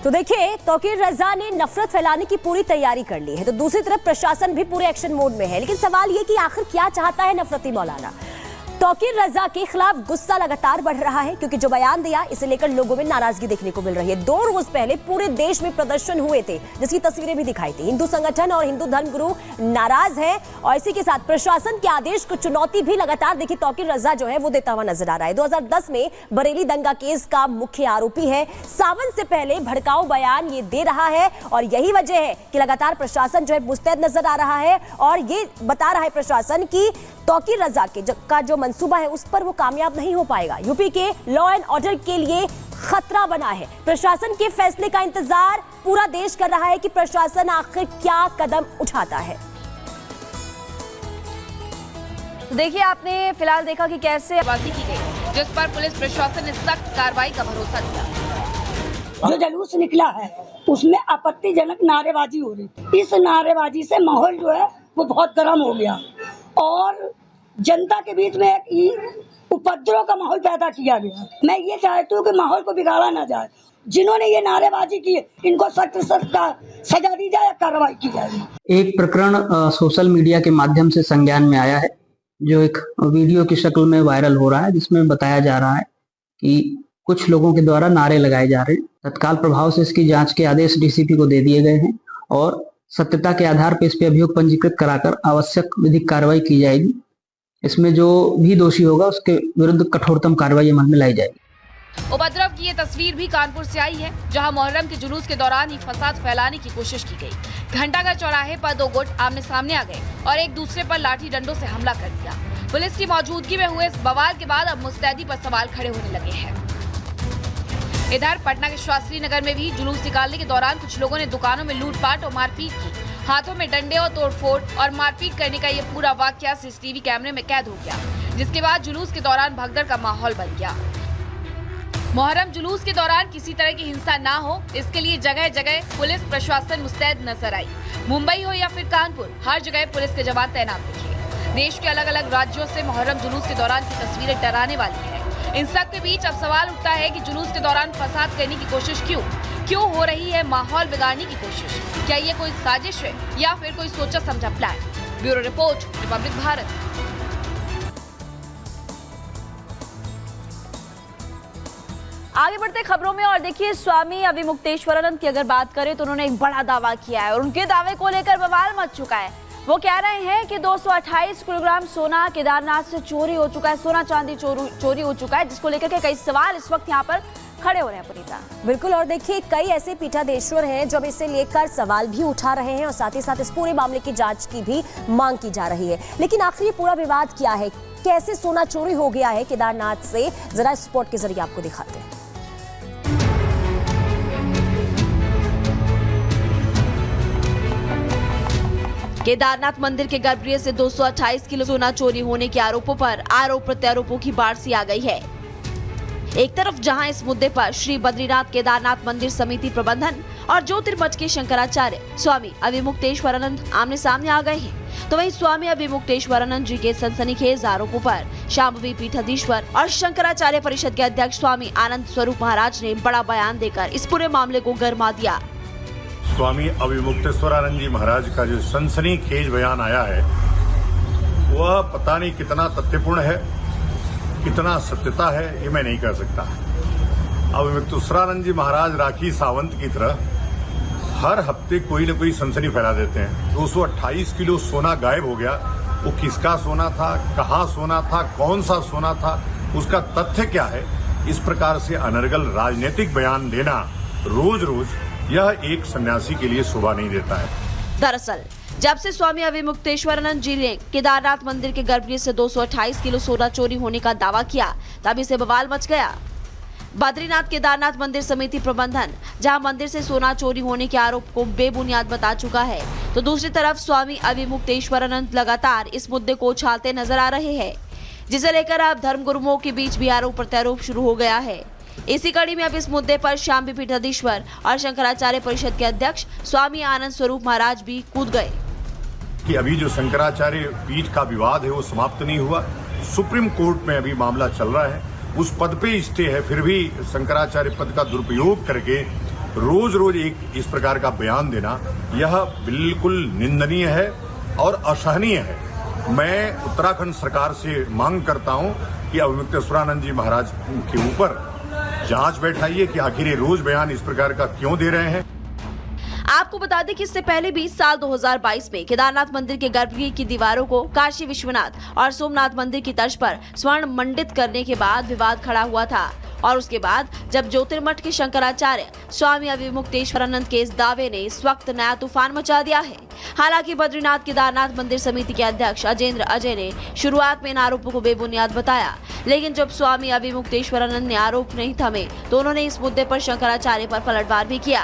तो देखिए, तौकीर रजा ने नफरत फैलाने की पूरी तैयारी कर ली है, तो दूसरी तरफ प्रशासन भी पूरे एक्शन मोड में है। लेकिन सवाल ये कि आखिर क्या चाहता है नफरती मौलाना। तौकीर रजा के खिलाफ गुस्सा लगातार बढ़ रहा है, क्योंकि जो बयान दिया इसे लेकर लोगों में नाराजगी देखने को मिल रही है। 2 रोज पहले पूरे देश में प्रदर्शन हुए थे, जिसकी तस्वीरें भी दिखाई थी। हिंदू संगठन और हिंदू धर्मगुरु नाराज है और इसी के साथ प्रशासन के आदेश को चुनौती भी लगातार देखिए तौकीर रजा जो है वो देता हुआ नजर आ रहा है। 2010 में बरेली दंगा केस का मुख्य आरोपी है। सावन से पहले भड़काऊ बयान ये दे रहा है और यही वजह है कि लगातार प्रशासन जो है मुस्तैद नजर आ रहा है और ये बता रहा है प्रशासन की तौकीर रजा का जो मंसूबा है उस पर वो कामयाब नहीं हो पाएगा। यूपी के लॉ एंड ऑर्डर के लिए खतरा बना है। प्रशासन के फैसले का इंतजार पूरा देश कर रहा है कि प्रशासन आखिर क्या कदम उठाता है। देखिए, आपने फिलहाल देखा कि कैसे आवाज़ी की गई, जिस पर पुलिस प्रशासन ने सख्त कार्रवाई का भरोसा दिया। जो जुलूस निकला है उसमें आपत्तिजनक नारेबाजी हो रही। इस नारेबाजी से माहौल जो है वो बहुत गर्म हो गया और जनता के बीच में एक उपद्रव का माहौल पैदा किया गया। मैं ये चाहती हूँ कि माहौल को बिगाड़ा ना जाए। जिन्होंने ये नारेबाजी की इनको सख्त सजा दी जाए, कार्रवाई की जाए। एक प्रकरण सोशल मीडिया के माध्यम से संज्ञान में आया है, जो एक वीडियो की शक्ल में वायरल हो रहा है, जिसमें बताया जा रहा है कि कुछ लोगों के द्वारा नारे लगाए जा रहे हैं। तत्काल प्रभाव से इसकी जांच के आदेश डीसीपी को दे दिए गए हैं और सत्यता के आधार पर इस पे अभियोग पंजीकृत कराकर आवश्यक विधिक कार्रवाई की जाएगी। इसमें जो भी दोषी होगा उसके विरुद्ध कठोरतम कार्रवाई अमल में लाई जाएगी। उपद्रव की ये तस्वीर भी कानपुर से आई है, जहां मुहर्रम के जुलूस के दौरान ही फसाद फैलाने की कोशिश की गई। घंटाघर चौराहे पर 2 गुट आमने सामने आ गए और एक दूसरे पर लाठी डंडों से हमला कर दिया। पुलिस की मौजूदगी में हुए इस बवाल के बाद अब मुस्तैदी पर सवाल खड़े होने लगे हैं। इधर पटना के शास्त्री नगर में भी जुलूस निकालने के दौरान कुछ लोगों ने दुकानों में लूटपाट और मारपीट की। हाथों में डंडे और तोड़फोड़ और मारपीट करने का ये पूरा वाकया सीसीटीवी कैमरे में कैद हो गया, जिसके बाद जुलूस के दौरान भगदड़ का माहौल बन गया। मुहर्रम जुलूस के दौरान किसी तरह की हिंसा ना हो, इसके लिए जगह जगह पुलिस प्रशासन मुस्तैद नजर आई। मुंबई हो या फिर कानपुर, हर जगह पुलिस के जवान तैनात दिखे। देश के अलग अलग राज्यों से मुहर्रम जुलूस के दौरान की तस्वीरें डराने वाली है। इन सब के बीच अब सवाल उठता है कि जुलूस के दौरान फसाद करने की कोशिश क्यों हो रही है, माहौल बिगाड़ने की कोशिश। क्या ये कोई साजिश है या फिर कोई सोचा समझा plan? Bureau report, Republic Bharat. आगे बढ़ते खबरों में और देखिए, स्वामी अविमुक्तेश्वरानंद की अगर बात करें तो उन्होंने एक बड़ा दावा किया है और उनके दावे को लेकर बवाल मच चुका है। वो कह रहे हैं कि 228 किलोग्राम सोना केदारनाथ से चोरी हो चुका है, सोना चांदी चोरी हो चुका है, जिसको लेकर के कई सवाल इस वक्त यहाँ पर खड़े हो रहे हैं। पुनीता, बिल्कुल, और देखिए कई ऐसे पीठाधीश्वर हैं जो इसे लेकर सवाल भी उठा रहे हैं और साथ ही साथ इस पूरे मामले की जांच की भी मांग की जा रही है। लेकिन आखिर ये पूरा विवाद क्या है, कैसे सोना चोरी हो गया है केदारनाथ से, जरा इस स्पॉट के जरिए आपको दिखाते हैं। केदारनाथ मंदिर के गर्भगृह से 228 किलो सोना चोरी होने के आरोपों पर आरोप प्रत्यारोपों की बाढ़ सी आ गई है। एक तरफ जहां इस मुद्दे पर श्री बद्रीनाथ केदारनाथ मंदिर समिति प्रबंधन और ज्योतिर्मठ के शंकराचार्य स्वामी अविमुक्तेश्वरानंद आमने सामने आ गए हैं, तो वहीं स्वामी अविमुक्तेश्वरानंद जी के सनसनीखेज आरोपों पर शांभवी पीठाधीश्वर और शंकराचार्य परिषद के अध्यक्ष स्वामी आनंद स्वरूप महाराज ने बड़ा बयान देकर इस पूरे मामले को गरमा दिया। स्वामी अविमुक्तेश्वरानंद जी महाराज का जो सनसनीखेज बयान आया है वह पता नहीं कितना तथ्यपूर्ण है, कितना सत्यता है, ये मैं नहीं कह सकता। अविमुक्तेश्वरानंद जी महाराज राखी सावंत की तरह हर हफ्ते कोई न कोई सनसनी फैला देते हैं। 228 किलो सोना गायब हो गया, वो किसका सोना था, कहाँ सोना था, कौन सा सोना था, उसका तथ्य क्या है, इस प्रकार से अनर्गल राजनीतिक बयान देना रोज रोज यह एक सन्यासी के लिए शोभा नहीं देता है। दरअसल जब से स्वामी अविमुक्तेश्वरानंद जी ने केदारनाथ मंदिर के गर्भगृह से 228 किलो सोना चोरी होने का दावा किया, तभी से बवाल मच गया। बद्रीनाथ केदारनाथ मंदिर समिति प्रबंधन जहां मंदिर से सोना चोरी होने के आरोप को बेबुनियाद बता चुका है, तो दूसरी तरफ स्वामी अविमुक्तेश्वरानंद लगातार इस मुद्दे को उछालते नजर आ रहे हैं, जिसे लेकर अब धर्मगुरुओं के बीच भी आरोप प्रत्यारोप शुरू हो गया है। इसी कड़ी में अब इस मुद्दे पर शांभवी पीठाधीश्वर और शंकराचार्य परिषद के अध्यक्ष स्वामी आनंद स्वरूप महाराज भी कूद गए कि अभी जो शंकराचार्य पीठ का विवाद है वो समाप्त नहीं हुआ, सुप्रीम कोर्ट में अभी मामला चल रहा है, उस पद पे स्टे है, फिर भी शंकराचार्य पद का दुरुपयोग करके रोज रोज एक इस प्रकार का बयान देना यह बिल्कुल निंदनीय है और असहनीय है। मैं उत्तराखंड सरकार से मांग करता हूं कि अविमुक्तेश्वरानंद जी महाराज के ऊपर जांच बैठाइए कि आखिर ये रोज बयान इस प्रकार का क्यों दे रहे हैं। आपको बता दें कि इससे पहले भी साल 2022 में केदारनाथ मंदिर के गर्भगृह की दीवारों को काशी विश्वनाथ और सोमनाथ मंदिर की तर्ज पर स्वर्ण मंडित करने के बाद विवाद खड़ा हुआ था और उसके बाद जब ज्योतिर्मठ के शंकराचार्य स्वामी अविमुक्तेश्वरानंद के इस दावे ने इस वक्त नया तूफान मचा दिया है। हालांकि बद्रीनाथ केदारनाथ मंदिर समिति के अध्यक्ष अजेंद्र अजय ने शुरुआत में इन आरोपों को बेबुनियाद बताया, लेकिन जब स्वामी अविमुक्तेश्वरानंद ने आरोप नहीं थमे तो उन्होंने इस मुद्दे पर शंकराचार्य पर पलटवार भी किया।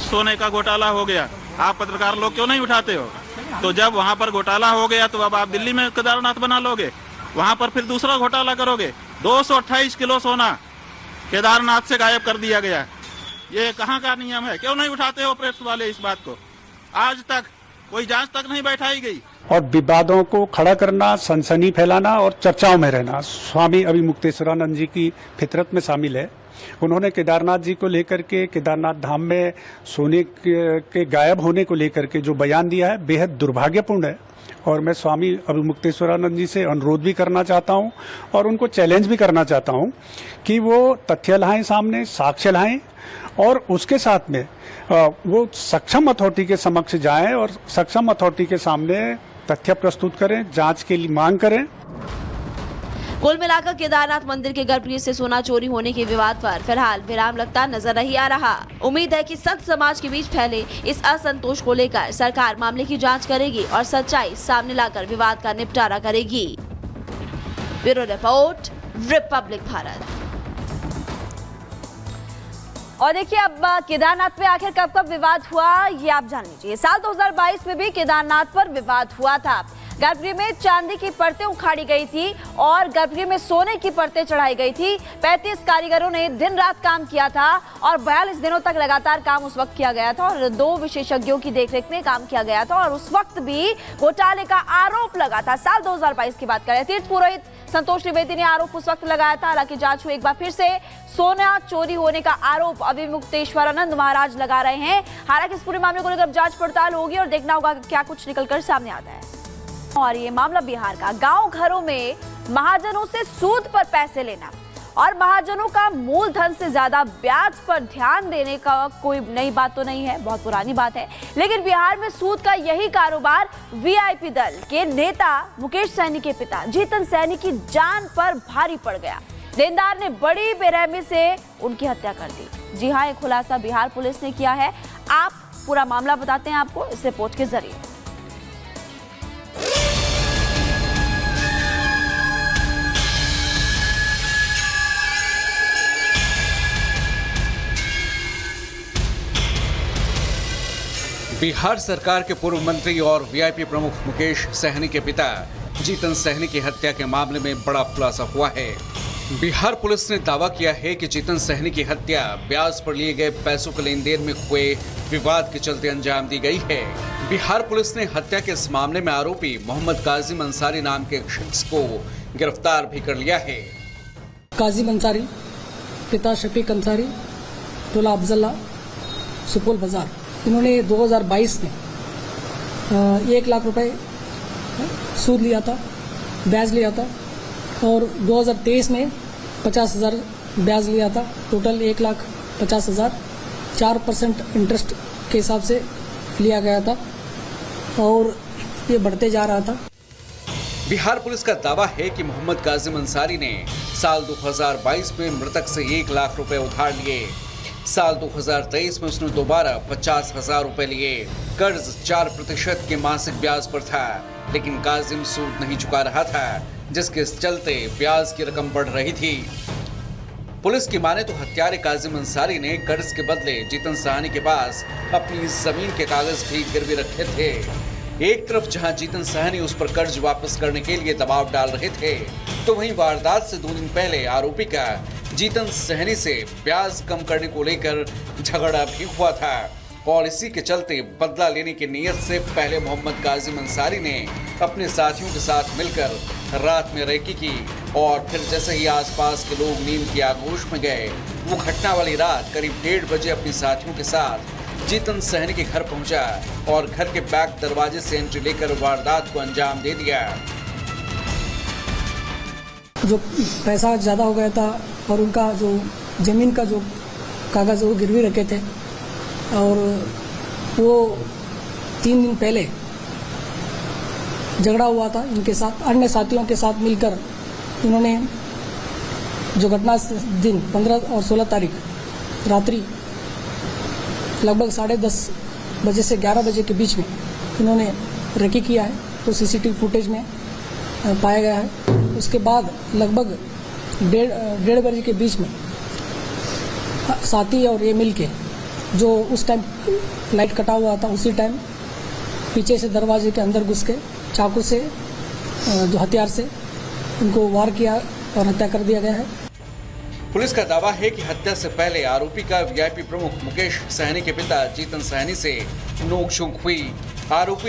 सोने का घोटाला हो गया, आप पत्रकार लोग क्यों नहीं उठाते हो? तो जब वहाँ पर घोटाला हो गया तो अब आप दिल्ली में केदारनाथ बना लोगे, वहाँ पर फिर दूसरा घोटाला करोगे। 228 किलो सोना केदारनाथ से गायब कर दिया गया। ये कहाँ का नियम है? क्यों नहीं उठाते हो प्रेस वाले इस बात को? आज तक कोई जांच तक नहीं बैठाई गई। और विवादों को खड़ा करना, सनसनी फैलाना और चर्चाओं में रहना स्वामी अविमुक्तेश्वरानंद जी की फितरत में शामिल है। उन्होंने केदारनाथ जी को लेकर के, केदारनाथ धाम में सोने के गायब होने को लेकर के जो बयान दिया है बेहद दुर्भाग्यपूर्ण है और मैं स्वामी अविमुक्तेश्वरानंद जी से अनुरोध भी करना चाहता हूं और उनको चैलेंज भी करना चाहता हूं कि वो तथ्य लाएं सामने, साक्ष्य लाएं और उसके साथ में वो सक्षम अथॉरिटी के समक्ष जाएं और सक्षम अथॉरिटी के सामने तथ्य प्रस्तुत करें, जांच के लिए मांग करें। कुल मिलाकर केदारनाथ मंदिर के गर्भगृह से सोना चोरी होने के विवाद पर फिलहाल विराम लगता नजर नहीं आ रहा। उम्मीद है कि संत समाज के बीच फैले इस असंतोष को लेकर सरकार मामले की जांच करेगी और सच्चाई सामने लाकर विवाद का निपटारा करेगी। Bureau report, Republic Bharat. और देखिए अब केदारनाथ में आखिर कब कब विवाद हुआ ये आप जान लीजिए। साल 2022 में भी केदारनाथ पर विवाद हुआ था। गर्भगृह में चांदी की परतें उखाड़ी गई थी और गर्भगृह में सोने की परतें चढ़ाई गई थी। 35 कारीगरों ने दिन रात काम किया था और 42 दिनों तक लगातार काम उस वक्त किया गया था और 2 विशेषज्ञों की देखरेख में काम किया गया था और उस वक्त भी घोटाले का आरोप लगा था। साल 2022 की बात करें, तीर्थ पुरोहित संतोष त्रिवेदी ने आरोप उस वक्त लगाया था। हालांकि जांच हुई, एक बार फिर से सोना चोरी होने का आरोप अविमुक्तेश्वरानंद महाराज लगा रहे हैं। हालांकि इस पूरे मामले को लेकर जांच पड़ताल होगी और देखना होगा क्या कुछ निकलकर सामने आता है। और ये मामला बिहार का। गांव घरों में महाजनों से सूद पर पैसे लेना और महाजनों का मूलधन से ज्यादा ब्याज पर ध्यान देने का कोई नई बात तो नहीं है, बहुत पुरानी बात है। लेकिन बिहार में सूद का यही कारोबार वीआईपी दल के नेता मुकेश सहनी के पिता जीतन सहनी की जान पर भारी पड़ गया। देनदार ने बड़ी बेरहमी से उनकी हत्या कर दी। जी हाँ, ये खुलासा बिहार पुलिस ने किया है। आप पूरा मामला बताते हैं आपको इस रिपोर्ट के जरिए। बिहार सरकार के पूर्व मंत्री और वीआईपी प्रमुख मुकेश सहनी के पिता जीतन सहनी की हत्या के मामले में बड़ा खुलासा हुआ है। बिहार पुलिस ने दावा किया है कि जीतन सहनी की हत्या ब्याज पर लिए गए पैसों के लेन देन में हुए विवाद के चलते अंजाम दी गई है। बिहार पुलिस ने हत्या के इस मामले में आरोपी मोहम्मद काजिम अंसारी नाम के शख्स को गिरफ्तार भी कर लिया है। काजिम अंसारी, पिता शफीक अंसारी, टोला अफजल्ला, सुपौल बाजार, इन्होंने 2022 में 1 लाख रुपए सूद लिया था, ब्याज लिया था और 2023 में 50,000 ब्याज लिया था। टोटल 1,50,000 4% इंटरेस्ट के हिसाब से लिया गया था और ये बढ़ते जा रहा था। बिहार पुलिस का दावा है कि मोहम्मद काजिम अंसारी ने साल 2022 में मृतक से 1 लाख रुपए उधार लिए। साल 2023 में उसने दोबारा 50,000 रुपए लिए। कर्ज 4% के मासिक ब्याज पर था, लेकिन काजिम सूद नहीं चुका रहा था, जिसके चलते ब्याज की रकम बढ़ रही थी। पुलिस की माने तो हत्यारे काजिम अंसारी ने कर्ज के बदले जीतन सहनी के पास अपनी जमीन के कागज भी गिरवी रखे थे। एक तरफ जहां जीतन सहनी उस पर कर्ज वापस करने के लिए दबाव डाल रहे थे, तो वहीं वारदात से 2 दिन पहले आरोपी का जीतन सहनी से ब्याज कम करने को लेकर झगड़ा भी हुआ था। और इसी के चलते बदला लेने की नीयत से पहले मोहम्मद काजिम अंसारी ने अपने साथियों के साथ मिलकर रात में रेकी की और फिर जैसे ही आसपास के लोग नींद की आगोश में गए, वो घटना वाली रात करीब 1:30 बजे अपने साथियों के साथ जीतन सहनी के घर पहुंचा और घर के बैक दरवाजे से एंट्री लेकर वारदात को अंजाम दे दिया। जो पैसा ज़्यादा हो गया था और उनका जो ज़मीन का जो कागज़ वो गिरवी रखे थे और वो 3 दिन पहले झगड़ा हुआ था इनके साथ, अन्य साथियों के साथ मिलकर इन्होंने जो घटना दिन 15 और 16 तारीख रात्रि लगभग 10:30 बजे से 11 बजे के बीच में इन्होंने रेकी किया है, तो सीसीटीवी फुटेज में पाया गया है। उसके बाद लगभग 1:30 बजे के बीच में साथी और ये मिल के जो उस टाइम लाइट कटा हुआ था उसी टाइम पीछे से दरवाजे के अंदर घुस के चाकू से जो हथियार से उनको वार किया और हत्या कर दिया गया है। पुलिस का दावा है कि हत्या से पहले आरोपी का वीआईपी प्रमुख मुकेश सहनी के पिता जीतन सहनी से नोक-झोंक हुई। आरोपी